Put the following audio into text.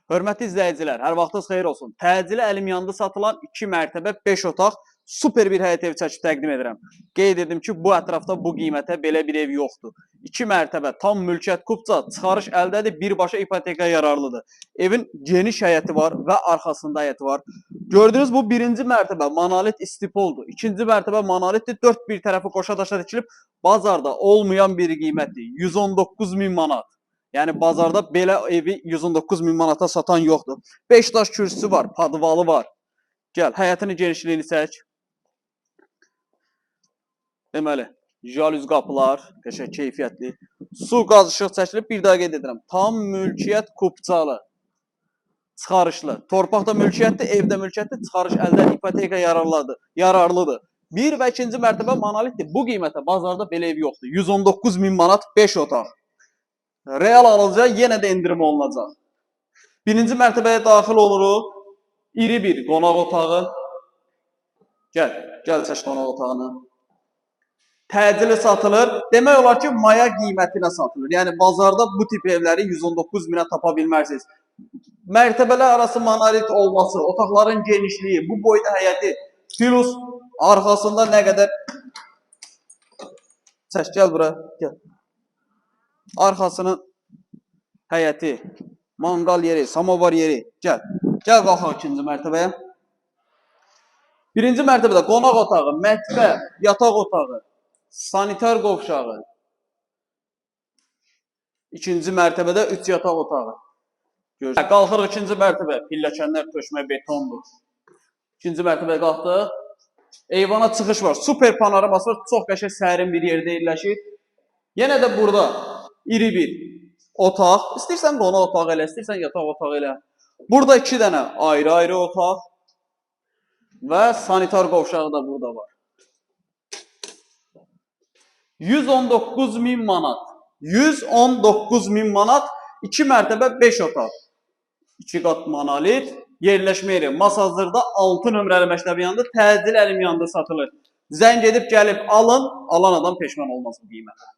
Hörmətli izləyicilər, hər vaxtınız xeyir olsun. Təcili əlim yanında satılan 2 mərtəbə 5 otaq super bir həyət evi çəkib təqdim edirəm. Qeyd edim ki, bu ətrafda bu qiymətə belə bir ev yoxdur. 2 mərtəbə tam mülkiyyət kupça, çıxarış əldədir, birbaşa ipoteka yararlıdır. Evin geniş həyəti var və arxasında həyəti var. Gördüyünüz bu birinci mərtəbə monolit istipoldur. İkinci mərtəbə monolitdir, 4 bir tərəfi qoşa daşa tikilib bazarda olmayan bir qiymətdir. 119 min manat. Yəni bazarda belə evi 119 min manata satan yoxdur. 5 daş kürsüsü var, padvalı var. Gəl, həyətinin genişliyini çək. Deməli, jalüz qapılar, qəşəng keyfiyyətli. Su, qaz, işıq çəkilib, bir daha qeyd edirəm. Tam mülkiyyət kupçalı. Çıxarışlı. Torpaq da mülkiyyətdir, ev də mülkiyyətdir. Çıxarış əldən ipoteka yararlıdır. 1 və 2-ci mərtəbə monolitdir. Bu qiymətə bazarda belə ev yoxdur. 119 min manat 5 otaq. Real alıcıya yenə də endirim olunacaq. Birinci mərtəbəyə daxil oluruq. İri bir qonaq otağı. Gəl çək qonaq otağını. Təcili satılır. Demək olar ki, maya qiymətinə satılır. Yəni bazarda bu tip evləri 119 minə tapa bilmərsiniz. Mərtəbələr arası monolit olması, otaqların genişliyi, bu boyda həyəti, plus arxasında nə qədər... Çək, gəl bura, gəl. Arxasının həyəti, manqal yeri, samovar yeri. Gəl qalxaq ikinci mərtəbəyə. Birinci mərtəbədə qonaq otağı, mətbəx, yataq otağı, sanitar qovşağı. İkinci mərtəbədə 3 yataq otağı. Qalxırıq ikinci mərtəbə, pilləkənlər tökmə betondur. İkinci mərtəbəyə qalxdıq. Eyvana çıxış var, super panoraması var, çox qəşəng sərin bir yerdə yerləşir. Yenə də burada iri bir otaq, istəyirsən qonaq otağı elə, istəyirsən yataq otağı elə. Burada 2 dənə ayrı-ayrı otaq və sanitar qovşağı da burada var. 119 min manat. 119 min manat, 2 mərtəbə 5 otaq. 2 qat monolit, yerləşmə yeri. Masazırda 6 nömrəli məktəbin yanında, təcil əlim yanında satılır. Zəng edib gəlib alın, alan adam peşman olmaz bu qiymətə.